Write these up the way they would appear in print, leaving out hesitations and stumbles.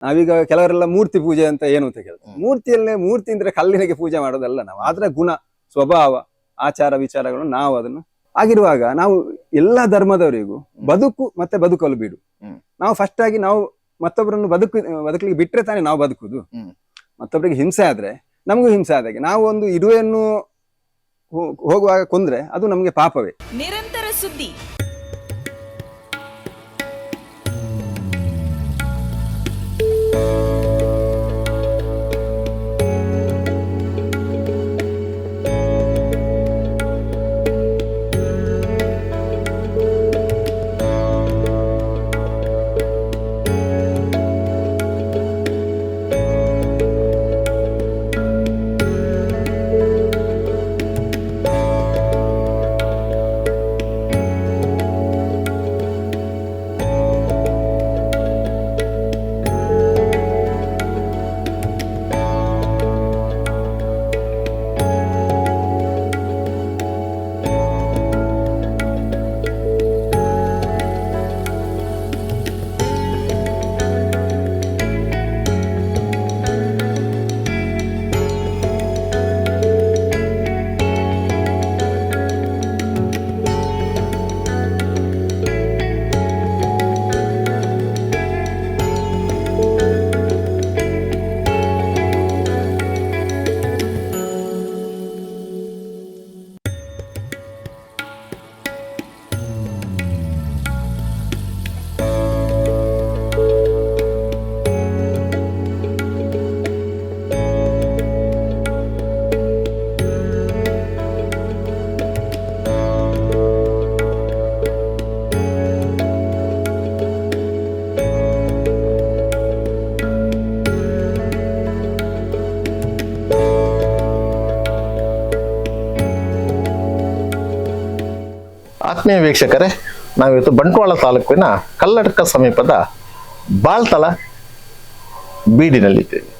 ನಾವೀಗ ಕೆಲವರೆಲ್ಲ ಮೂರ್ತಿ ಪೂಜೆ ಅಂತ ಏನು ಅಂತ ಕೇಳ್ತಾರೆ. ಮೂರ್ತಿ ಅಂದ್ರೆ ಕಲ್ಲಿನಿಗೆ ಪೂಜೆ ಮಾಡೋದಲ್ಲ ನಾವು, ಆದ್ರೆ ಗುಣ ಸ್ವಭಾವ ಆಚಾರ ವಿಚಾರಗಳನ್ನು ನಾವು ಅದನ್ನು ಆಗಿರುವಾಗ ನಾವು ಎಲ್ಲಾ ಧರ್ಮದವರಿಗೂ ಬದುಕು ಮತ್ತೆ ಬದುಕಲು ಬಿಡು. ನಾವು ಫಸ್ಟ್ ಆಗಿ ನಾವು ಮತ್ತೊಬ್ಬರನ್ನು ಬದುಕಲಿಕ್ಕೆ ಬಿಟ್ರೆ ತಾನೇ ನಾವು ಬದುಕುದು. ಮತ್ತೊಬ್ಬರಿಗೆ ಹಿಂಸೆ ಆದ್ರೆ ನಮಗೂ ಹಿಂಸೆ ಆದಾಗೆ. ನಾವು ಒಂದು ಇರುವೆಯನ್ನು ಹೋಗುವಾಗ ಕೊಂದ್ರೆ ಅದು ನಮ್ಗೆ ಪಾಪವೇ. ನಿರಂತರ ಸುದ್ದಿ ಆತ್ಮೀಯ ವೀಕ್ಷಕರೇ, ನಾವಿವತ್ತು ಬಂಟ್ವಾಳ ತಾಲೂಕಿನ ಕಲ್ಲಡ್ಕ ಸಮೀಪದ ಬಾಳ್ತಲ ಬೀಡಿನಲ್ಲಿದ್ದೇವೆ.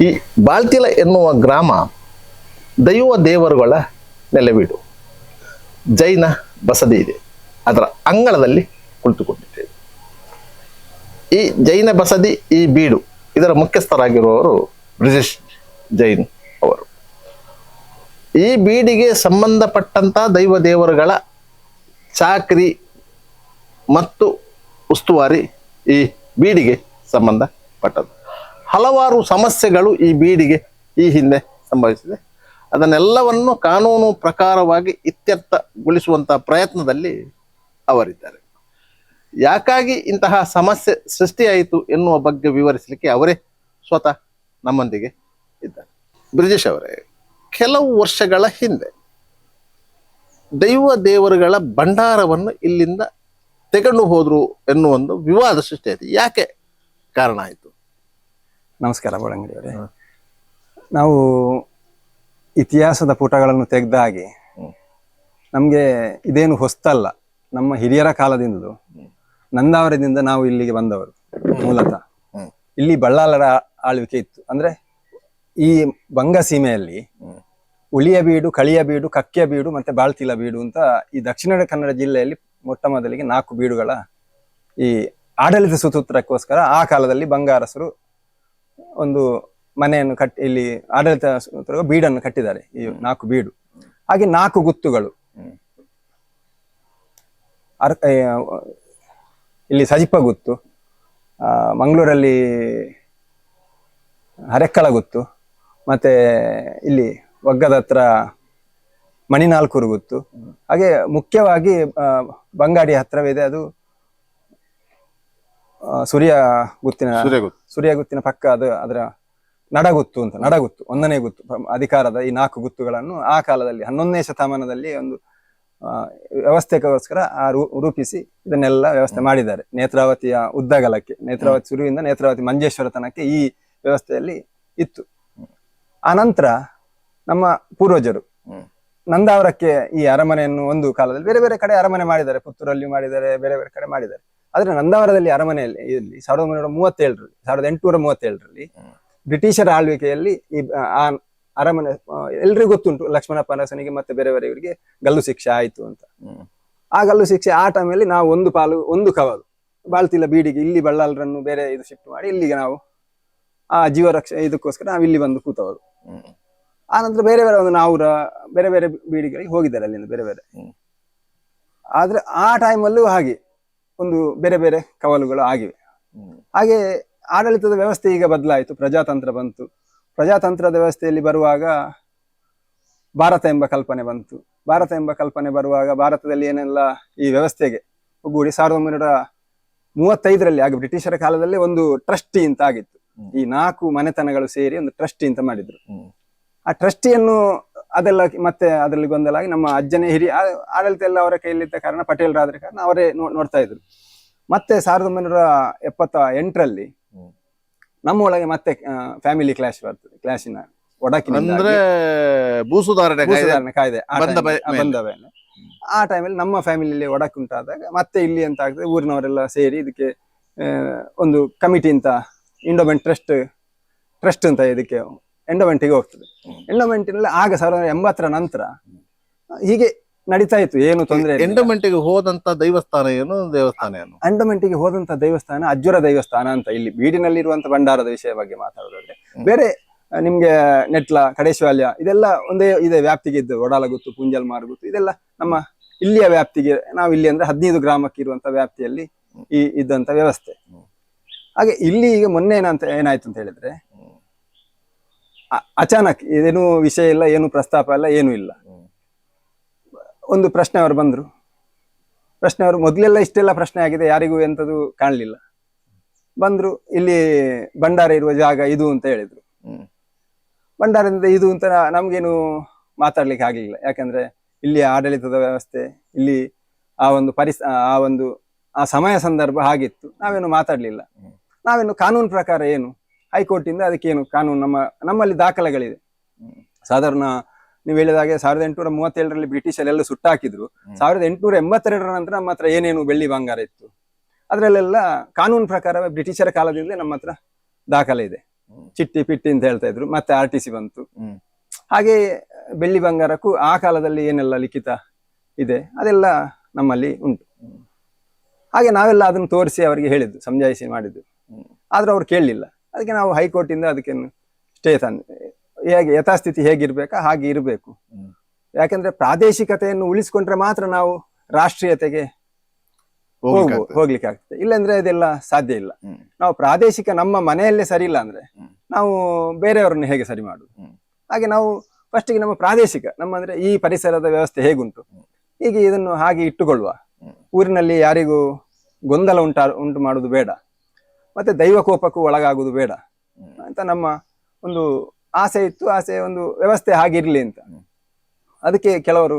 ಈ ಬಾಳ್ತಿಲ ಎನ್ನುವ ಗ್ರಾಮ ದೈವ ದೇವರುಗಳ ನೆಲೆವೀಡು. ಜೈನ ಬಸದಿ ಇದೆ, ಅದರ ಅಂಗಳದಲ್ಲಿ ಕುಳಿತುಕೊಂಡಿದ್ದೇವೆ. ಈ ಜೈನ ಬಸದಿ, ಈ ಬೀಡು, ಇದರ ಮುಖ್ಯಸ್ಥರಾಗಿರುವವರು ಬ್ರಿಜೇಶ್ ಜೈನ್ ಅವರು. ಈ ಬೀಡಿಗೆ ಸಂಬಂಧಪಟ್ಟಂತ ದೈವ ದೇವರುಗಳ ಚಾಕ್ರಿ ಮತ್ತು ಉಸ್ತುವಾರಿ ಈ ಬೀಡಿಗೆ ಸಂಬಂಧಪಟ್ಟದ್ದು. ಹಲವಾರು ಸಮಸ್ಯೆಗಳು ಈ ಬೀಡಿಗೆ ಈ ಹಿಂದೆ ಸಂಭವಿಸಿದೆ. ಅದನ್ನೆಲ್ಲವನ್ನು ಕಾನೂನು ಪ್ರಕಾರವಾಗಿ ಇತ್ಯರ್ಥಗೊಳಿಸುವಂತಹ ಪ್ರಯತ್ನದಲ್ಲಿ ಅವರಿದ್ದಾರೆ. ಯಾಕಾಗಿ ಇಂತಹ ಸಮಸ್ಯೆ ಸೃಷ್ಟಿಯಾಯಿತು ಎನ್ನುವ ಬಗ್ಗೆ ವಿವರಿಸಲಿಕ್ಕೆ ಅವರೇ ಸ್ವತಃ ನಮ್ಮೊಂದಿಗೆ ಇದ್ದಾರೆ. ಬ್ರಿಜೇಶ್ ಅವರೇ, ಕೆಲವು ವರ್ಷಗಳ ಹಿಂದೆ ದೈವ ದೇವರುಗಳ ಭಂಡಾರವನ್ನು ಇಲ್ಲಿಂದ ತೆಗೆದು ಹೋದ್ರು ಎನ್ನುವ ಒಂದು ವಿವಾದ ಸೃಷ್ಟಿಯಾಯಿತು. ಯಾಕೆ ಕಾರಣ ಆಯಿತು? ನಮಸ್ಕಾರ ಬೋಳಂಗಡಿಯವರೇ. ನಾವು ಇತಿಹಾಸದ ಪುಟಗಳನ್ನು ತೆಗೆದ ಹಾಗೆ ನಮ್ಗೆ ಇದೇನು ಹೊಸ್ತಲ್ಲ. ನಮ್ಮ ಹಿರಿಯರ ಕಾಲದಿಂದಲೂ ನಂದಾವರದಿಂದ ನಾವು ಇಲ್ಲಿಗೆ ಬಂದವರು. ಮೂಲತಃ ಇಲ್ಲಿ ಬಳ್ಳಾಲರ ಆಳ್ವಿಕೆ ಇತ್ತು. ಅಂದ್ರೆ ಈ ಬಂಗ ಸೀಮೆಯಲ್ಲಿ ಉಳಿಯ ಬೀಡು, ಕಳಿಯ ಬೀಡು, ಕಕ್ಕಿಯ ಬೀಡು ಮತ್ತೆ ಬಾಳ್ತಿಲ ಬೀಡು ಅಂತ ಈ ದಕ್ಷಿಣ ಕನ್ನಡ ಜಿಲ್ಲೆಯಲ್ಲಿ ಮೊಟ್ಟ ಮೊದಲಿಗೆ 4 ಬೀಡುಗಳ ಈ ಆಡಳಿತ ಸುಸೂತ್ರಕ್ಕೋಸ್ಕರ ಆ ಕಾಲದಲ್ಲಿ ಬಂಗಾರಸರು ಒಂದು ಮನೆಯನ್ನು ಕಟ್ಟಿ ಇಲ್ಲಿ ಆಡಳಿತ ಬೀಡನ್ನು ಕಟ್ಟಿದ್ದಾರೆ. ಈ 4 ಬೀಡು, ಹಾಗೆ 4 ಗುತ್ತುಗಳು. ಇಲ್ಲಿ ಸಜಿಪ ಗುತ್ತು, ಮಂಗಳೂರಲ್ಲಿ ಹರೆಕ್ಕಳ ಗುತ್ತು, ಮತ್ತೆ ಇಲ್ಲಿ ಒಗ್ಗದ ಹತ್ರ ಮಣಿನಾಲ್ಕೂರು ಗುತ್ತು, ಹಾಗೆ ಮುಖ್ಯವಾಗಿ ಬಂಗಾಡಿ ಹತ್ರವಿದೆ ಅದು ಸೂರ್ಯ ಗುತ್ತಿನ ಪಕ್ಕ ಅದು ಅದರ ನಡಗುತ್ತು ಅಂತ. ನಡಗುತ್ತು 1ನೇ ಗುತ್ತು ಅಧಿಕಾರದ ಈ 4 ಗುತ್ತುಗಳನ್ನು ಆ ಕಾಲದಲ್ಲಿ 11ನೇ ಶತಮಾನದಲ್ಲಿ ಒಂದು ವ್ಯವಸ್ಥೆಗೋಸ್ಕರ ರೂಪಿಸಿ ಇದನ್ನೆಲ್ಲ ವ್ಯವಸ್ಥೆ ಮಾಡಿದ್ದಾರೆ. ನೇತ್ರಾವತಿಯ ಉದ್ದಗಲಕ್ಕೆ, ನೇತ್ರಾವತಿ ಸುರುವಿಂದ ನೇತ್ರಾವತಿ ಮಂಜೇಶ್ವರ ತನಕ ಈ ವ್ಯವಸ್ಥೆಯಲ್ಲಿ ಇತ್ತು. ಆ ನಂತರ ನಮ್ಮ ಪೂರ್ವಜರು ನಂದಾವರಕ್ಕೆ ಈ ಅರಮನೆಯನ್ನು ಒಂದು ಕಾಲದಲ್ಲಿ ಬೇರೆ ಬೇರೆ ಕಡೆ ಅರಮನೆ ಮಾಡಿದ್ದಾರೆ. ಪುತ್ತೂರಲ್ಲಿ ಮಾಡಿದ್ದಾರೆ, ಬೇರೆ ಬೇರೆ ಕಡೆ ಮಾಡಿದ್ದಾರೆ. ಆದ್ರೆ ನಂದಾವರದಲ್ಲಿ ಅರಮನೆಯಲ್ಲಿ ಇಲ್ಲಿ 1837ರಲ್ಲಿ ಬ್ರಿಟಿಷರ ಆಳ್ವಿಕೆಯಲ್ಲಿ ಈ ಆ ಅರಮನೆ ಎಲ್ರಿಗೂ ಗೊತ್ತುಂಟು. ಲಕ್ಷ್ಮಣಪ್ಪ ಅರಸನಿಗೆ ಮತ್ತೆ ಬೇರೆ ಬೇರೆಯವರಿಗೆ ಗಲ್ಲು ಶಿಕ್ಷೆ ಆಯ್ತು ಅಂತ. ಆ ಗಲ್ಲು ಶಿಕ್ಷೆ ಆ ಟೈಮಲ್ಲಿ ನಾವು ಒಂದು ಪಾಲು ಒಂದು ಕವಲು ಬಾಳ್ತಿಲ ಬೀಡಿಗೆ ಇಲ್ಲಿ ಬಳ್ಳಾಲರನ್ನು ಬೇರೆ ಇದು ಶಿಫ್ಟ್ ಮಾಡಿ ಇಲ್ಲಿಗೆ ನಾವು ಆ ಜೀವರಕ್ಷೆ ಇದಕ್ಕೋಸ್ಕರ ನಾವು ಇಲ್ಲಿ ಬಂದು ಕೂತವರು. ಆ ನಂತರ ಬೇರೆ ಬೇರೆ ಒಂದು ನಾವುರ ಬೇರೆ ಬೇರೆ ಬೀಡಿಗಳಿಗೆ ಹೋಗಿದ್ದಾರೆ ಅಲ್ಲಿಂದ ಬೇರೆ ಬೇರೆ. ಆದ್ರೆ ಆ ಟೈಮಲ್ಲೂ ಹಾಗೆ ಒಂದು ಬೇರೆ ಬೇರೆ ಕವಲುಗಳು ಆಗಿವೆ. ಹಾಗೆ ಆಡಳಿತದ ವ್ಯವಸ್ಥೆ ಈಗ ಬದಲಾಯಿತು, ಪ್ರಜಾತಂತ್ರ ಬಂತು. ಪ್ರಜಾತಂತ್ರದ ವ್ಯವಸ್ಥೆಯಲ್ಲಿ ಬರುವಾಗ ಭಾರತ ಎಂಬ ಕಲ್ಪನೆ ಬಂತು. ಭಾರತ ಎಂಬ ಕಲ್ಪನೆ ಬರುವಾಗ ಭಾರತದಲ್ಲಿ ಏನೆಲ್ಲ ಈ ವ್ಯವಸ್ಥೆಗೆ ಒಗ್ಗೂಡಿ 1935 ಆಗ ಬ್ರಿಟಿಷರ ಕಾಲದಲ್ಲಿ ಒಂದು ಟ್ರಸ್ಟಿ ಅಂತ ಆಗಿತ್ತು. ಈ 4 ಮನೆತನಗಳು ಸೇರಿ ಒಂದು ಟ್ರಸ್ಟಿ ಅಂತ ಮಾಡಿದ್ರು. ಆ ಟ್ರಸ್ಟಿಯನ್ನು ಅದೆಲ್ಲ ಮತ್ತೆ ಅದರಲ್ಲಿ ಗೊಂದಲಾಗಿ ನಮ್ಮ ಅಜ್ಜನೇ ಹಿರಿಯ ಆಡಳಿತ ಎಲ್ಲ ಅವರ ಕೈಯಲ್ಲಿದ್ದ ಕಾರಣ, ಪಟೇಲ್ರಾದ ಕಾರಣ ಅವರೇ ನೋಡ್ತಾ ಇದ್ರು. ಮತ್ತೆ 1978 ನಮ್ಮ ಒಳಗೆ ಮತ್ತೆ ಫ್ಯಾಮಿಲಿ ಕ್ಲಾಶ್ ಬರ್ತದೆ. ಕ್ಲಾಶಿನ ಒಡಕಿನ ಅಂದ್ರೆ ಭೂಸುಧಾರಣೆ ಕಾಯ್ದೆ ಬಂದ ಮೇಲೆ ಆ ಟೈಮಲ್ಲಿ ನಮ್ಮ ಫ್ಯಾಮಿಲಿಯಲ್ಲಿ ಒಡಕುಂಟಾದಾಗ ಮತ್ತೆ ಇಲ್ಲಿ ಅಂತ ಆಗ್ತದೆ, ಊರಿನವರೆಲ್ಲ ಸೇರಿ ಇದಕ್ಕೆ ಒಂದು ಕಮಿಟಿ ಅಂತ ಎಂಡೋಮೆಂಟ್ ಟ್ರಸ್ಟ್ ಅಂತ ಇದಕ್ಕೆ ಎಂಡೋಮೆಂಟಿಗೆ ಹೋಗ್ತದೆ. ಎಂಡೋಮೆಂಟಿನಲ್ಲಿ ಆಗ 1980 ನಂತರ ಹೀಗೆ ನಡೀತಾ ಇತ್ತು, ಏನು ತೊಂದರೆ. ಎಂಡೋಮೆಂಟಿಗೆ ಹೋದಂತ ದೇವಸ್ಥಾನ ಏನು? ಎಂಡೋಮೆಂಟಿಗೆ ಹೋದಂತ ದೇವಸ್ಥಾನ ಅಜ್ಜುರ ದೇವಸ್ಥಾನ ಅಂತ. ಇಲ್ಲಿ ಬೀಡಿನಲ್ಲಿರುವಂತ ಭಂಡಾರದ ವಿಷಯ ಬಗ್ಗೆ ಮಾತಾಡೋದಾದ್ರೆ ಬೇರೆ ನಿಮ್ಗೆ ನೆಟ್ಲ, ಕಡೇಶ್ವಾಲ್ಯ ಇದೆಲ್ಲ ಒಂದೇ ಇದೆ ವ್ಯಾಪ್ತಿಗೆ ಇದ್ದು. ಒಡಾಲಗುತ್ತು, ಪುಂಜಲ್ ಮಾರ್ಗುತ್ತು ಇದೆಲ್ಲ ನಮ್ಮ ಇಲ್ಲಿಯ ವ್ಯಾಪ್ತಿಗೆ. ನಾವು ಇಲ್ಲಿ ಅಂದ್ರೆ 15 ಗ್ರಾಮಕ್ಕೆ ಇರುವಂತ ವ್ಯಾಪ್ತಿಯಲ್ಲಿ ಇದ್ದಂತ ವ್ಯವಸ್ಥೆ. ಹಾಗೆ ಇಲ್ಲಿ ಈಗ ಮೊನ್ನೆ ಏನಾಯ್ತು ಅಂತ ಹೇಳಿದ್ರೆ, ಅಚಾನಕ್ ಇದೇನು ವಿಷಯ ಇಲ್ಲ, ಏನು ಪ್ರಸ್ತಾಪ ಇಲ್ಲ, ಏನೂ ಇಲ್ಲ. ಒಂದು ಪ್ರಶ್ನೆ ಅವರು ಬಂದ್ರು. ಪ್ರಶ್ನೆ ಅವರು ಮೊದಲೆಲ್ಲ ಇಷ್ಟೆಲ್ಲ ಪ್ರಶ್ನೆ ಆಗಿದೆ, ಯಾರಿಗೂ ಎಂಥದ್ದು ಕಾಣಲಿಲ್ಲ. ಬಂದ್ರು, ಇಲ್ಲಿ ಭಂಡಾರ ಇರುವ ಜಾಗ ಇದು ಅಂತ ಹೇಳಿದ್ರು. ಭಂಡಾರದಿಂದ ಇದು ಅಂತ ನಮ್ಗೇನು ಮಾತಾಡ್ಲಿಕ್ಕೆ ಆಗ್ಲಿಲ್ಲ. ಯಾಕಂದ್ರೆ ಇಲ್ಲಿ ಆಡಳಿತದ ವ್ಯವಸ್ಥೆ, ಇಲ್ಲಿ ಆ ಸಮಯ ಸಂದರ್ಭ ಹಾಗಿತ್ತು. ನಾವೇನು ಮಾತಾಡ್ಲಿಲ್ಲ. ನಾವೇನು ಕಾನೂನು ಪ್ರಕಾರ ಏನು ಹೈಕೋರ್ಟ್ ಇಂದ ಅದಕ್ಕೇನು ಕಾನೂನು ನಮ್ಮಲ್ಲಿ ದಾಖಲೆಗಳಿದೆ. ಸಾಧಾರಣ ನೀವು ಹೇಳಿದಾಗೆ 1837 ಬ್ರಿಟಿಷರೆಲ್ಲ ಸುಟ್ಟಾಕಿದ್ರು. 1882 ನಂತರ ನಮ್ಮ ಹತ್ರ ಏನೇನು ಬೆಳ್ಳಿ ಬಂಗಾರ ಇತ್ತು ಅದ್ರಲ್ಲೆಲ್ಲ ಕಾನೂನು ಪ್ರಕಾರ ಬ್ರಿಟಿಷರ ಕಾಲದಿಂದ ನಮ್ಮ ಹತ್ರ ದಾಖಲೆ ಇದೆ. ಚಿಟ್ಟಿ ಪಿಟ್ಟಿ ಅಂತ ಹೇಳ್ತಾ ಇದ್ರು. ಮತ್ತೆ RTC ಬಂತು. ಹಾಗೆ ಬೆಳ್ಳಿ ಬಂಗಾರಕ್ಕೂ ಆ ಕಾಲದಲ್ಲಿ ಏನೆಲ್ಲ ಲಿಖಿತ ಇದೆ ಅದೆಲ್ಲ ನಮ್ಮಲ್ಲಿ ಉಂಟು. ಹಾಗೆ ನಾವೆಲ್ಲ ಅದನ್ನು ತೋರಿಸಿ ಅವರಿಗೆ ಹೇಳಿದ್ದು, ಸಮಜಾಯಿಸಿ ಮಾಡಿದ್ದು. ಆದ್ರೂ ಅವ್ರು ಕೇಳಲಿಲ್ಲ. ಅದಕ್ಕೆ ನಾವು ಹೈಕೋರ್ಟ್ ಇಂದ ಅದಕ್ಕೇನು ಸ್ಟೇ ತಂದೆ. ಹೇಗೆ ಯಥಾಸ್ಥಿತಿ ಹೇಗಿರ್ಬೇಕಾ ಹಾಗೆ ಇರಬೇಕು. ಯಾಕಂದ್ರೆ ಪ್ರಾದೇಶಿಕತೆಯನ್ನು ಉಳಿಸ್ಕೊಂಡ್ರೆ ಮಾತ್ರ ನಾವು ರಾಷ್ಟ್ರೀಯತೆಗೆ ಹೋಗ್ಲಿಕ್ಕೆ ಆಗ್ತದೆ. ಇಲ್ಲಂದ್ರೆ ಅದೆಲ್ಲ ಸಾಧ್ಯ ಇಲ್ಲ. ನಾವು ಪ್ರಾದೇಶಿಕ ನಮ್ಮ ಮನೆಯಲ್ಲೇ ಸರಿ ಇಲ್ಲ ಅಂದ್ರೆ ನಾವು ಬೇರೆಯವ್ರನ್ನ ಹೇಗೆ ಸರಿ ಮಾಡುದು? ಹಾಗೆ ನಾವು ಫಸ್ಟಿಗೆ ನಮ್ಮ ಪ್ರಾದೇಶಿಕ ಅಂದ್ರೆ ಈ ಪರಿಸರದ ವ್ಯವಸ್ಥೆ ಹೇಗುಂಟು, ಹೀಗೆ ಇದನ್ನು ಹಾಗೆ ಇಟ್ಟುಕೊಳ್ಳುವ. ಊರಿನಲ್ಲಿ ಯಾರಿಗೂ ಗೊಂದಲ ಉಂಟು ಮಾಡುದು ಬೇಡ, ಮತ್ತೆ ದೈವಕೋಪಕ್ಕೂ ಒಳಗಾಗುವುದು ಬೇಡ ಅಂತ ನಮ್ಮ ಒಂದು ಆಸೆ ಇತ್ತು. ಆಸೆ ಒಂದು ವ್ಯವಸ್ಥೆ ಹಾಗಿರ್ಲಿ ಅಂತ. ಅದಕ್ಕೆ ಕೆಲವರು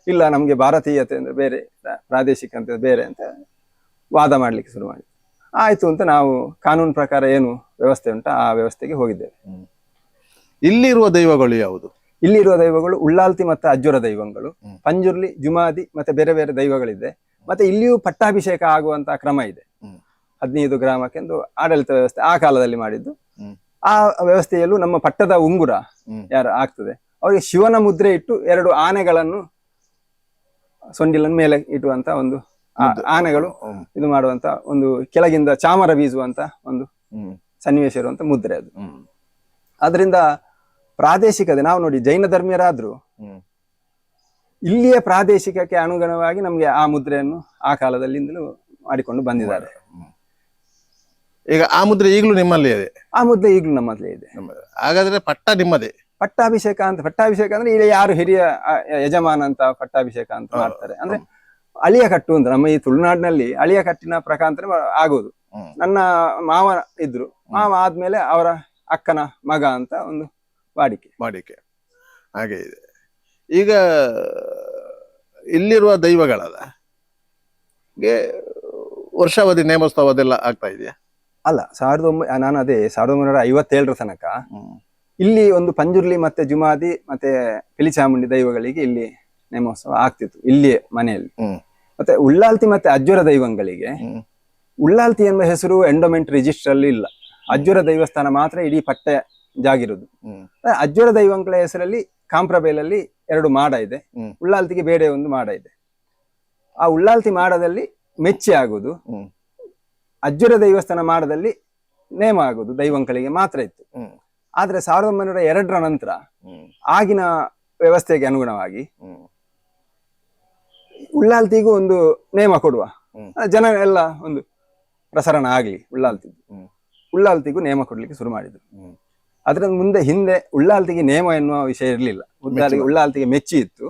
ಇಲ್ಲ ನಮ್ಗೆ ಭಾರತೀಯತೆ ಅಂದ್ರೆ ಬೇರೆ, ಪ್ರಾದೇಶಿಕ ಅಂತ ಬೇರೆ ಅಂತ ವಾದ ಮಾಡ್ಲಿಕ್ಕೆ ಶುರು ಮಾಡಿ ಆಯ್ತು ಅಂತ ನಾವು ಕಾನೂನು ಪ್ರಕಾರ ಏನು ವ್ಯವಸ್ಥೆ ಉಂಟ ಆ ವ್ಯವಸ್ಥೆಗೆ ಹೋಗಿದ್ದೇವೆ. ಇಲ್ಲಿರುವ ದೈವಗಳು ಯಾವುದು? ಇಲ್ಲಿರುವ ದೈವಗಳು ಉಳ್ಳಾಲ್ತಿ ಮತ್ತೆ ಅಜ್ಜುರ ದೈವಗಳು, ಪಂಜುರ್ಲಿ, ಜುಮಾದಿ ಮತ್ತೆ ಬೇರೆ ಬೇರೆ ದೈವಗಳಿದೆ. ಮತ್ತೆ ಇಲ್ಲಿಯೂ ಪಟ್ಟಾಭಿಷೇಕ ಆಗುವಂತ ಕ್ರಮ ಇದೆ. 15 ಗ್ರಾಮಕ್ಕೆಂದು ಆಡಳಿತ ವ್ಯವಸ್ಥೆ ಆ ಕಾಲದಲ್ಲಿ ಮಾಡಿದ್ದು. ಆ ವ್ಯವಸ್ಥೆಯಲ್ಲೂ ನಮ್ಮ ಪಟ್ಟದ ಉಂಗುರ ಯಾರು ಆಗ್ತದೆ ಅವರಿಗೆ ಶಿವನ ಮುದ್ರೆ ಇಟ್ಟು 2 ಆನೆಗಳನ್ನು ಸೊಂಡಿಲನ ಮೇಲೆ ಇಟ್ಟುವಂತ ಒಂದು ಆನೆಗಳು ಇದು ಮಾಡುವಂತ ಒಂದು ಕೆಳಗಿಂದ ಚಾಮರ ಬೀಸುವಂತ ಒಂದು ಸನ್ನಿವೇಶ ಇರುವಂತ ಮುದ್ರೆ ಅದು. ಅದರಿಂದ ಪ್ರಾದೇಶಿಕತೆ ನಾವು ನೋಡಿ ಜೈನ ಧರ್ಮೀಯರಾದ್ರೂ ಇಲ್ಲಿಯ ಪ್ರಾದೇಶಿಕಕ್ಕೆ ಅನುಗುಣವಾಗಿ ನಮ್ಗೆ ಆ ಮುದ್ರೆಯನ್ನು ಆ ಕಾಲದಲ್ಲಿಂದಲೂ ಮಾಡಿಕೊಂಡು ಬಂದಿದ್ದಾರೆ. ಈಗ ಆ ಮುದ್ರೆ ಈಗಲೂ ನಿಮ್ಮಲ್ಲಿ ಇದೆ? ಆ ಮುದ್ರೆ ಈಗಲೂ ನಮ್ಮಲ್ಲಿ ಇದೆ. ಹಾಗಾದ್ರೆ ಪಟ್ಟ ನಿಮ್ಮದೇ? ಪಟ್ಟಾಭಿಷೇಕ ಅಂದ್ರೆ ಇಲ್ಲಿ ಯಾರು ಹಿರಿಯ ಯಜಮಾನ ಅಂತ ಪಟ್ಟಾಭಿಷೇಕ ಅಂತ ಮಾಡ್ತಾರೆ. ಅಂದ್ರೆ ಅಳಿಯ ಕಟ್ಟು ಅಂತ ನಮ್ಮ ಈ ತುಳುನಾಡಿನಲ್ಲಿ ಅಳಿಯ ಕಟ್ಟಿನ ಪ್ರಕಾಂತರ ಆಗೋದು. ನನ್ನ ಮಾವ ಇದ್ರು, ಮಾವ ಆದ್ಮೇಲೆ ಅವರ ಅಕ್ಕನ ಮಗ ಅಂತ ಒಂದು ವಾಡಿಕೆ ಹಾಗೆ ಇದೆ. ಈಗ ಇಲ್ಲಿರುವ ದೈವಗಳಲ್ಲ ವರ್ಷಾವಧಿ ನೇಮೋತ್ಸವ ಅದೆಲ್ಲ ಆಗ್ತಾ ಇದೆಯಾ? ಅಲ್ಲ, 1957 ತನಕ ಇಲ್ಲಿ ಒಂದು ಪಂಜುರ್ಲಿ ಮತ್ತೆ ಜುಮಾದಿ ಮತ್ತೆ ಪಿಲಿಚಾಮುಂಡಿ ದೈವಗಳಿಗೆ ಇಲ್ಲಿ ನೇಮೋತ್ಸವ ಆಗ್ತಿತ್ತು ಇಲ್ಲಿಯೇ ಮನೆಯಲ್ಲಿ. ಮತ್ತೆ ಉಳ್ಳಾಲ್ತಿ ಮತ್ತೆ ಅಜ್ಜುರ ದೈವಗಳಿಗೆ ಉಳ್ಳಾಲ್ತಿ ಎಂಬ ಹೆಸರು ಎಂಡೋಮೆಂಟ್ ರಿಜಿಸ್ಟರ್ ಅಲ್ಲಿ ಇಲ್ಲ. ಅಜ್ಜುರ ದೈವಸ್ಥಾನ ಮಾತ್ರ ಇಡೀ ಪಟ್ಟೆ ಜಾಗಿರುದು. ಅಜ್ಜುರ ದೈವಗಳ ಹೆಸರಲ್ಲಿ ಕಾಂಪ್ರಬೇಲಲ್ಲಿ 2 ಮಾಡ ಇದೆ, ಉಳ್ಳಾಲ್ತಿಗೆ ಬೇರೆ ಒಂದು ಮಾಡ ಇದೆ. ಆ ಉಳ್ಳಾಲ್ತಿ ಮಾಡದಲ್ಲಿ ಮೆಚ್ಚಿ ಆಗುದು ಅಜ್ಜುರ ದೈವಸ್ಥಾನ ಮಾಡದಲ್ಲಿ ನೇಮ ಆಗುದು ದೈವಂಕಳಿಗೆ ಮಾತ್ರ ಇತ್ತು. ಆದ್ರೆ 1902ರ ನಂತರ ಆಗಿನ ವ್ಯವಸ್ಥೆಗೆ ಅನುಗುಣವಾಗಿ ಉಳ್ಳಾಲ್ತಿಗೂ ಒಂದು ನೇಮ ಕೊಡುವ, ಜನ ಎಲ್ಲ ಒಂದು ಪ್ರಸರಣ ಆಗ್ಲಿ ಉಳ್ಳಾಲ್ತಿಗೂ ನೇಮ ಕೊಡ್ಲಿಕ್ಕೆ ಶುರು ಮಾಡಿದ್ರು. ಅದರ ಹಿಂದೆ ಉಳ್ಳಾಲ್ತಿಗೆ ನೇಮ ಎನ್ನುವ ವಿಷಯ ಇರಲಿಲ್ಲ. ಉಳ್ಳಾಲ್ತಿಗೆ ಮೆಚ್ಚಿ ಇತ್ತು.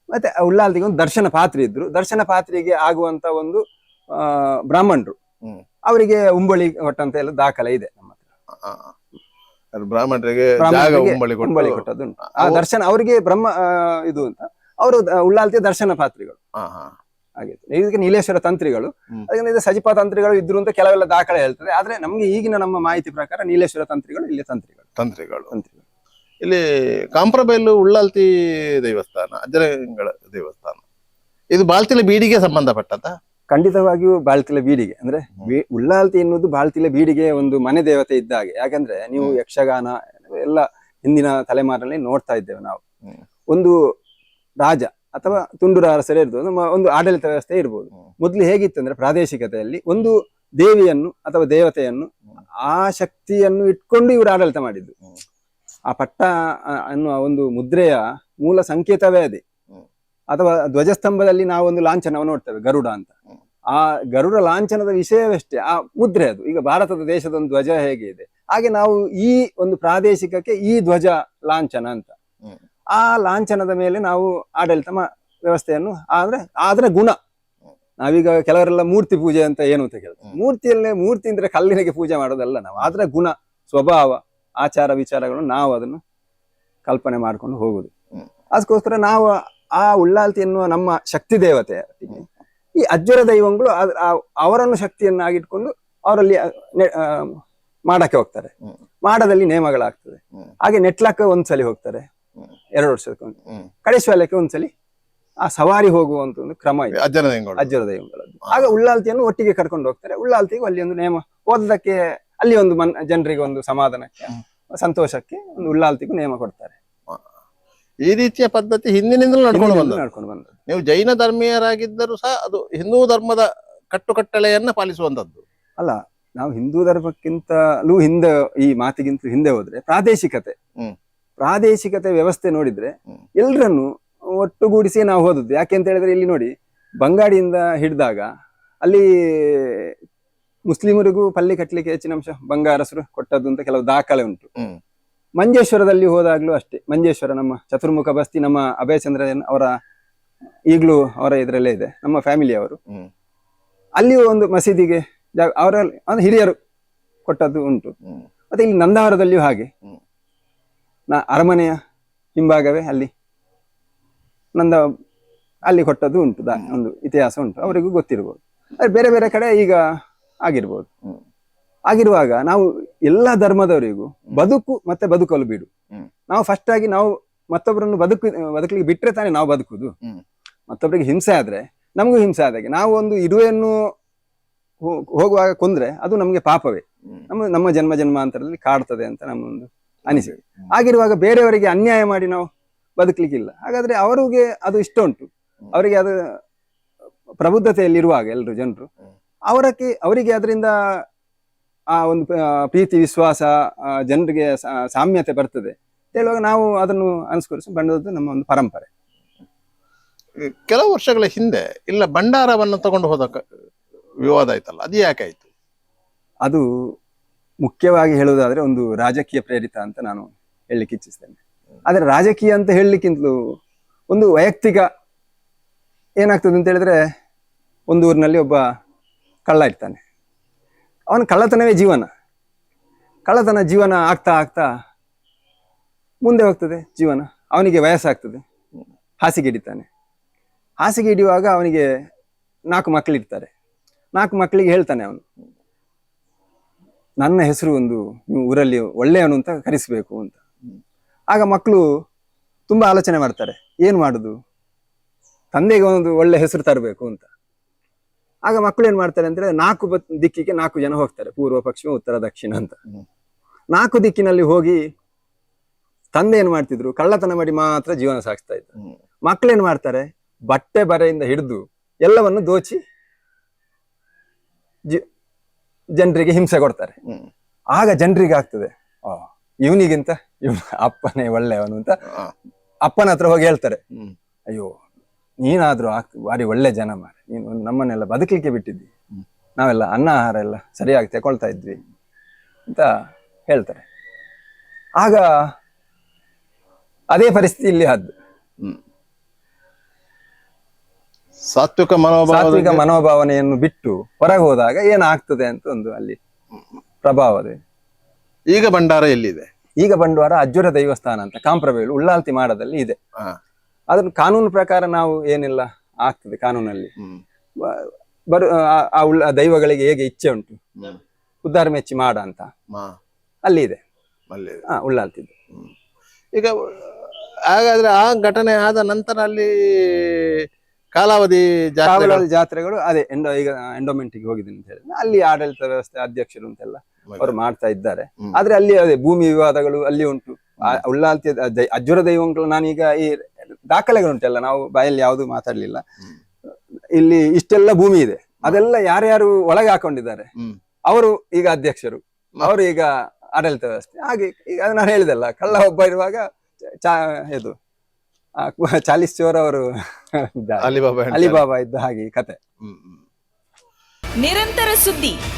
ಮತ್ತೆ ಉಳ್ಳಾಲ್ತಿಗೆ ಒಂದು ದರ್ಶನ ಪಾತ್ರಿ ಇದ್ರು. ದರ್ಶನ ಪಾತ್ರಿಗೆ ಆಗುವಂತ ಒಂದು ಬ್ರಾಹ್ಮಣರು ಅವರಿಗೆ ಉಂಬಳಿ ಕೊಟ್ಟಂತ ಎಲ್ಲ ದಾಖಲೆ ಇದೆ ನಮ್ಮ ಹತ್ರ. ಬ್ರಾಹ್ಮಣರಿಗೆ ಉಂಬಳಿ ಕೊಟ್ಟದ್ದುಂಟು. ಆ ದರ್ಶನ ಅವರಿಗೆ ಬ್ರಹ್ಮ ಇದು ಅಂತ ಅವರು ಉಳ್ಳಾಲ್ತಿಯ ದರ್ಶನ ಪಾತ್ರಿಗಳು ಆಗಿತ್ತು. ಇದಕ್ಕೆ ನೀಲೇಶ್ವರ ತಂತ್ರಿಗಳು, ಅದಕ್ಕೆ ಸಜಿಪಾ ತಂತ್ರಿಗಳು ಇದ್ರು ಅಂತ ಕೆಲವೆಲ್ಲ ದಾಖಲೆ ಹೇಳ್ತದೆ. ಆದ್ರೆ ನಮ್ಗೆ ಈಗಿನ ನಮ್ಮ ಮಾಹಿತಿ ಪ್ರಕಾರ ನೀಲೇಶ್ವರ ತಂತ್ರಿಗಳು ಇಲ್ಲಿ ತಂತ್ರಿಗಳು. ಇಲ್ಲಿ ಕಾಂಪ್ರಬೈಲು ಉಳ್ಳಾಲ್ತಿ ದೇವಸ್ಥಾನ, ಅಜ್ಜರಗಳ ದೇವಸ್ಥಾನ, ಇದು ಬಾಳ್ತಿಲ ಬೀಡಿಗೆ ಸಂಬಂಧಪಟ್ಟದ? ಖಂಡಿತವಾಗಿಯೂ ಬಾಳ್ತಿಲ ಬೀಡಿಗೆ. ಅಂದ್ರೆ ಉಳ್ಳಾಲ್ತಿ ಎನ್ನುವುದು ಬಾಳ್ತಿಲ ಬೀಡಿಗೆ ಒಂದು ಮನೆ ದೇವತೆ ಇದ್ದ ಹಾಗೆ. ಯಾಕಂದ್ರೆ ನೀವು ಯಕ್ಷಗಾನ ಎಲ್ಲ ಹಿಂದಿನ ತಲೆಮಾರಲ್ಲಿ ನೋಡ್ತಾ ಇದ್ದೇವೆ ನಾವು. ಒಂದು ರಾಜ ಅಥವಾ ತುಂಡುರ ಅರಸರೇ ಇರ್ಬೋದು, ನಮ್ಮ ಒಂದು ಆಡಳಿತ ವ್ಯವಸ್ಥೆ ಇರ್ಬೋದು. ಮೊದ್ಲು ಹೇಗಿತ್ತು ಅಂದ್ರೆ ಪ್ರಾದೇಶಿಕತೆಯಲ್ಲಿ ಒಂದು ದೇವಿಯನ್ನು ಅಥವಾ ದೇವತೆಯನ್ನು ಆ ಶಕ್ತಿಯನ್ನು ಇಟ್ಕೊಂಡು ಇವರು ಆಡಳಿತ ಮಾಡಿದ್ದು. ಆ ಪಟ್ಟ ಅನ್ನುವ ಒಂದು ಮುದ್ರೆಯ ಮೂಲ ಸಂಕೇತವೇ ಅದೇ. ಅಥವಾ ಧ್ವಜಸ್ತಂಭದಲ್ಲಿ ನಾವು ಒಂದು ಲಾಂಛನವನ್ನು ನೋಡ್ತೇವೆ, ಗರುಡ ಅಂತ. ಆ ಗರುಡ ಲಾಂಛನದ ವಿಷಯವಷ್ಟೇ ಆ ಮುದ್ರೆ. ಅದು ಈಗ ಭಾರತದ ದೇಶದ ಒಂದು ಧ್ವಜ ಹೇಗೆ ಇದೆ ಹಾಗೆ ನಾವು ಈ ಒಂದು ಪ್ರಾದೇಶಿಕಕ್ಕೆ ಈ ಧ್ವಜ ಲಾಂಛನ ಅಂತ. ಆ ಲಾಂಛನದ ಮೇಲೆ ನಾವು ಆಡಳಿತ ವ್ಯವಸ್ಥೆಯನ್ನು ಆದ್ರೆ ಗುಣ. ನಾವೀಗ ಕೆಲವರೆಲ್ಲ ಮೂರ್ತಿ ಪೂಜೆ ಅಂತ ಏನು ಅಂತ ಕೇಳ್ತಾರೆ. ಮೂರ್ತಿ ಅಂದ್ರೆ ಕಲ್ಲಿನಿಗೆ ಪೂಜೆ ಮಾಡೋದಲ್ಲ ನಾವು. ಆದ್ರೆ ಗುಣ, ಸ್ವಭಾವ, ಆಚಾರ ವಿಚಾರಗಳನ್ನು ನಾವು ಅದನ್ನು ಕಲ್ಪನೆ ಮಾಡ್ಕೊಂಡು ಹೋಗುದು. ಅದಕ್ಕೋಸ್ಕರ ನಾವು ಆ ಉಳ್ಳಾಲ್ತಿ ಎನ್ನುವ ನಮ್ಮ ಶಕ್ತಿ ದೇವತೆ ಈ ಅಜ್ಜರ ದೈವಗಳು ಅವರನ್ನು ಶಕ್ತಿಯನ್ನಾಗಿಟ್ಕೊಂಡು ಅವರಲ್ಲಿ ಮಾಡಕ್ಕೆ ಹೋಗ್ತಾರೆ. ಮಾಡದಲ್ಲಿ ನೇಮಗಳಾಗ್ತದೆ. ಹಾಗೆ ನೆಟ್ಲಕ್ಕೆ ಒಂದ್ಸಲಿ ಹೋಗ್ತಾರೆ, 2 ವರ್ಷಕ್ಕೆ ಕಳಿಸುವಲಕ್ಕೆ ಒಂದ್ಸಲಿ ಆ ಸವಾರಿ ಹೋಗುವಂತ ಒಂದು ಕ್ರಮ ಇದೆ ಅಜ್ಜರ ದೈವಗಳದ್ದು. ಆಗ ಉಳ್ಳಾಲ್ತಿಯನ್ನು ಒಟ್ಟಿಗೆ ಕರ್ಕೊಂಡು ಹೋಗ್ತಾರೆ. ಉಳ್ಳಾಲ್ತಿಗೂ ಅಲ್ಲಿ ಒಂದು ನೇಮ ಓದೋದಕ್ಕೆ, ಅಲ್ಲಿ ಒಂದು ಜನರಿಗೆ ಒಂದು ಸಮಾಧಾನಕ್ಕೆ, ಸಂತೋಷಕ್ಕೆ ಒಂದು ಉಳ್ಳಾಲ್ತಿಗೂ ನೇಮ ಕೊಡ್ತಾರೆ. ಈ ರೀತಿಯ ಪದ್ಧತಿ ಹಿಂದಿನಿಂದಲೂ ನಡ್ಕೊಂಡು ಬಂದದ್ದು. ನೀವು ಜೈನ ಧರ್ಮೀಯರಾಗಿದ್ದರೂ ಸಹ ಅದು ಹಿಂದೂ ಧರ್ಮದ ಕಟ್ಟುಕಟ್ಟಳೆಯನ್ನ ಪಾಲಿಸುವಂತದ್ದು ಅಲ್ಲ. ನಾವು ಹಿಂದೂ ಧರ್ಮಕ್ಕಿಂತಲೂ ಹಿಂದೆ, ಈ ಮಾತಿಗಿಂತ ಹಿಂದೆ ಹೋದ್ರೆ ಪ್ರಾದೇಶಿಕತೆ ವ್ಯವಸ್ಥೆ ನೋಡಿದ್ರೆ ಎಲ್ರನ್ನು ಒಟ್ಟುಗೂಡಿಸಿ ನಾವು ಹೋದದ್ದು. ಯಾಕೆ ಅಂತ ಹೇಳಿದ್ರೆ ಇಲ್ಲಿ ನೋಡಿ, ಬಂಗಾಡಿಯಿಂದ ಹಿಡಿದಾಗ ಅಲ್ಲಿ ಮುಸ್ಲಿಮರಿಗೂ ಪಲ್ಲಿ ಕಟ್ಟಲಿಕ್ಕೆ ಹೆಚ್ಚಿನ ಅಂಶ ಬಂಗಾರಸರು ಕೊಟ್ಟದ್ದು ಅಂತ ಕೆಲವು ದಾಖಲೆ ಉಂಟು. ಮಂಜೇಶ್ವರದಲ್ಲಿ ಹೋದಾಗ್ಲೂ ಅಷ್ಟೇ. ಮಂಜೇಶ್ವರ ನಮ್ಮ ಚತುರ್ಮುಖ ಬಸ್ತಿ, ನಮ್ಮ ಅಭಯಚಂದ್ರನ್ ಅವರ ಈಗಲೂ ಅವರ ಇದರಲ್ಲೇ ಇದೆ, ನಮ್ಮ ಫ್ಯಾಮಿಲಿಯವರು. ಅಲ್ಲಿಯೂ ಒಂದು ಮಸೀದಿಗೆ ಅವರ ಹಿರಿಯರು ಕೊಟ್ಟದ್ದು ಉಂಟು. ಮತ್ತೆ ಇಲ್ಲಿ ನಂದಾವರದಲ್ಲಿಯೂ ಹಾಗೆ ಅರಮನೆಯ ಹಿಂಭಾಗವೇ ಅಲ್ಲಿ ಅಲ್ಲಿ ಕೊಟ್ಟದ್ದು ಉಂಟು. ಒಂದು ಇತಿಹಾಸ ಉಂಟು, ಅವರಿಗೂ ಗೊತ್ತಿರ್ಬೋದು. ಬೇರೆ ಬೇರೆ ಕಡೆ ಈಗ ಆಗಿರ್ಬೋದು. ಆಗಿರುವಾಗ ನಾವು ಎಲ್ಲಾ ಧರ್ಮದವರಿಗೂ ಬದುಕು ಮತ್ತೆ ಬದುಕಲು ಬಿಡು. ನಾವು ಫಸ್ಟ್ ಆಗಿ ನಾವು ಮತ್ತೊಬ್ಬರನ್ನು ಬದುಕಲಿಕ್ಕೆ ಬಿಟ್ರೆ ತಾನೇ ನಾವು ಬದುಕುದು. ಮತ್ತೊಬ್ಬರಿಗೆ ಹಿಂಸೆ ಆದ್ರೆ ನಮಗೂ ಹಿಂಸೆ ಆದಾಗೆ. ನಾವು ಒಂದು ಇರುವೆಯನ್ನು ಹೋಗುವಾಗ ಕೊಂದ್ರೆ ಅದು ನಮ್ಗೆ ಪಾಪವೇ, ನಮ್ಮ ಜನ್ಮಾಂತರದಲ್ಲಿ ಕಾಡ್ತದೆ ಅಂತ ನಮ್ಮೊಂದು ಅನಿಸಿಕೆ. ಆಗಿರುವಾಗ ಬೇರೆಯವರಿಗೆ ಅನ್ಯಾಯ ಮಾಡಿ ನಾವು ಬದುಕಲಿಕ್ಕಿಲ್ಲ. ಹಾಗಾದ್ರೆ ಅವರಿಗೆ ಅದು ಇಷ್ಟ ಉಂಟು, ಅವರಿಗೆ ಅದು ಪ್ರಬುದ್ಧತೆಯಲ್ಲಿರುವಾಗ ಎಲ್ಲರೂ ಜನರು ಅವರಿಗೆ ಅದರಿಂದ ಆ ಒಂದು ಪ್ರೀತಿ ವಿಶ್ವಾಸ ಜನರಿಗೆ ಸಾಮ್ಯತೆ ಬರ್ತದೆ ಹೇಳುವಾಗ ನಾವು ಅದನ್ನು ಅನುಸರಿಸಿ ಬಂದದ್ದು ನಮ್ಮ ಒಂದು ಪರಂಪರೆ. ಕೆಲವು ವರ್ಷಗಳ ಹಿಂದೆ ಇಲ್ಲ ಭಂಡಾರವನ್ನು ತಗೊಂಡು ಹೋದ ವಿವಾದ ಆಯ್ತಲ್ಲ, ಅದು ಯಾಕಾಯ್ತು? ಅದು ಮುಖ್ಯವಾಗಿ ಹೇಳುವುದಾದ್ರೆ ಒಂದು ರಾಜಕೀಯ ಪ್ರೇರಿತ ಅಂತ ನಾನು ಹೇಳಲಿಕ್ಕೆ ಇಚ್ಛಿಸ್ತೇನೆ. ಆದ್ರೆ ರಾಜಕೀಯ ಅಂತ ಹೇಳಲಿಕ್ಕಿಂತಲೂ ಒಂದು ವೈಯಕ್ತಿಕ ಏನಾಗ್ತದೆ ಅಂತ ಹೇಳಿದ್ರೆ, ಒಂದು ಊರಿನಲ್ಲಿ ಒಬ್ಬ ಕಳ್ಳ ಇರ್ತಾನೆ. ಅವನ ಕಳ್ಳತನವೇ ಕಳ್ಳತನ ಜೀವನ ಆಗ್ತಾ ಆಗ್ತಾ ಮುಂದೆ ಹೋಗ್ತದೆ ಜೀವನ. ಅವನಿಗೆ ವಯಸ್ಸಾಗ್ತದೆ, ಹಾಸಿಗೆ ಹಿಡಿತಾನೆ. ಹಾಸಿಗೆ ಹಿಡಿಯುವಾಗ ಅವನಿಗೆ 4 ಮಕ್ಕಳಿರ್ತಾರೆ. 4 ಮಕ್ಕಳಿಗೆ ಹೇಳ್ತಾನೆ ಅವನು, ನನ್ನ ಹೆಸರು ಒಂದು ನೀವು ಊರಲ್ಲಿ ಒಳ್ಳೆಯವನು ಅಂತ ಕರೆಸಬೇಕು ಅಂತ. ಆಗ ಮಕ್ಕಳು ತುಂಬಾ ಆಲೋಚನೆ ಮಾಡ್ತಾರೆ, ಏನ್ ಮಾಡುದು, ತಂದೆಗೆ ಒಂದು ಒಳ್ಳೆ ಹೆಸರು ತರಬೇಕು ಅಂತ. ಆಗ ಮಕ್ಕಳು ಏನ್ ಮಾಡ್ತಾರೆ ಅಂದ್ರೆ 4 ದಿಕ್ಕಿಗೆ 4 ಜನ ಹೋಗ್ತಾರೆ, ಪೂರ್ವ ಪಶ್ಚಿಮ ಉತ್ತರ ದಕ್ಷಿಣ ಅಂತ. 4 ದಿಕ್ಕಿನಲ್ಲಿ ಹೋಗಿ ತಂದೆ ಏನ್ ಮಾಡ್ತಿದ್ರು, ಕಳ್ಳತನ ಮಾಡಿ ಮಾತ್ರ ಜೀವನ ಸಾಗಿಸ್ತಾ ಇದ್ರು. ಮಕ್ಕಳೇನ್ ಮಾಡ್ತಾರೆ, ಬಟ್ಟೆ ಬರೆಯಿಂದ ಹಿಡಿದು ಎಲ್ಲವನ್ನು ದೋಚಿ ಜನರಿಗೆ ಹಿಂಸೆ ಕೊಡ್ತಾರೆ. ಹ್ಮ್. ಆಗ ಜನರಿಗೆ ಆಗ್ತದೆ, ಇವನಿಗಿಂತ ಇವನ ಅಪ್ಪನೇ ಒಳ್ಳೆಯವನು ಅಂತ ಆ. ಅಪ್ಪನ ಹತ್ರ ಹೋಗಿ ಹೇಳ್ತಾರೆ, ಹ್ಮ್. ಅಯ್ಯೋ ನೀನಾದ್ರೂ ಭಾರಿ ಒಳ್ಳೆ ಜನ ಮಾರೆ, ನೀನು ನಮ್ಮನ್ನೆಲ್ಲ ಬದುಕಲಿಕ್ಕೆ ಬಿಟ್ಟಿದ್ದಿ, ನಾವೆಲ್ಲ ಅನ್ನ ಆಹಾರ ಎಲ್ಲ ಸರಿಯಾಗಿ ತಗೊಳ್ತಾ ಇದ್ವಿ ಅಂತ ಹೇಳ್ತಾರೆ. ಆಗ ಅದೇ ಪರಿಸ್ಥಿತಿ ಇಲ್ಲಿ ಆದ್ದು. ಹ್ಮ್. ಸಾತ್ವಿಕ ಸಾತ್ವಿಕ ಮನೋಭಾವನೆಯನ್ನು ಬಿಟ್ಟು ಹೊರಗೆ ಹೋದಾಗ ಏನಾಗ್ತದೆ ಅಂತ ಒಂದು ಅಲ್ಲಿ ಪ್ರಭಾವದೆ. ಈಗ ಭಂಡಾರ ಎಲ್ಲಿದೆ? ಈಗ ಬಂಡವಾರ ಅಜ್ಜುರ ದೈವಸ್ಥಾನ ಅಂತ ಕಾಂಪ್ರಬೇಳು ಉಳ್ಳಾಲ್ತಿ ಮಾಡದಲ್ಲಿ ಇದೆ. ಹಾ. ಅದನ್ನ ಕಾನೂನು ಪ್ರಕಾರ ನಾವು ಏನೆಲ್ಲ ಆಗ್ತದೆ ಕಾನೂನಲ್ಲಿ ಹ್ಮ್. ಆ ದೈವಗಳಿಗೆ ಹೇಗೆ ಇಚ್ಛೆ ಉಂಟು ಹ್ಮ್. ಉದ್ಧಾರ ಮೆಚ್ಚಿ ಮಾಡ ಅಂತ ಮಾ. ಅಲ್ಲಿ ಇದೆ. ಅಲ್ಲಿದೆ. ಉಳ್ಳಾಲ್ತಿದ್ದು. ಈಗ ಹಾಗಾದ್ರೆ ಆ ಘಟನೆ ಆದ ನಂತರ ಅಲ್ಲಿ ಕಾಲಾವಧಿ ಜಾತ್ರೆಗಳು ಅದೇ ಈಗ ಎಂಡೋಮೆಂಟ್ಗೆ ಹೋಗಿದ್ದೀನಿ ಅಂತ ಹೇಳಿದ್ರೆ ಅಲ್ಲಿ ಆಡಳಿತ ವ್ಯವಸ್ಥೆ ಅಧ್ಯಕ್ಷರು ಅಂತೆಲ್ಲ ಅವರು ಮಾಡ್ತಾ ಇದ್ದಾರೆ. ಆದ್ರೆ ಅಲ್ಲಿ ಅದೇ ಭೂಮಿ ವಿವಾದಗಳು ಅಲ್ಲಿ ಉಂಟು. ಉಳ್ಳಾಲ್ತಿ ಅಜ್ಜುರ ದೈವಗಳು ನಾನೀಗ ಈ ದಾಖಲೆಗಳುಂಟಲ್ಲ, ನಾವು ಬಾಯಲ್ಲಿ ಯಾವುದು ಮಾತಾಡ್ಲಿಲ್ಲ. ಇಲ್ಲಿ ಇಷ್ಟೆಲ್ಲ ಭೂಮಿ ಇದೆ, ಅದೆಲ್ಲ ಯಾರ್ಯಾರು ಒಳಗೆ ಹಾಕೊಂಡಿದ್ದಾರೆ ಅವರು ಈಗ ಅಧ್ಯಕ್ಷರು, ಅವರು ಈಗ ಆಡಳಿತ ವ್ಯವಸ್ಥೆ. ಹಾಗೆ ಈಗ ನಾನು ಹೇಳಿದೆಲ್ಲ, ಕಳ್ಳ ಒಬ್ಬ ಇರುವಾಗ ಇದು ಚಾಲೀಸ್ ಚೋರ್ ಅವರು ಅಲಿಬಾಬಾ ಇದ್ದ ಹಾಗೆ ಕತೆ. ನಿರಂತರ ಸುದ್ದಿ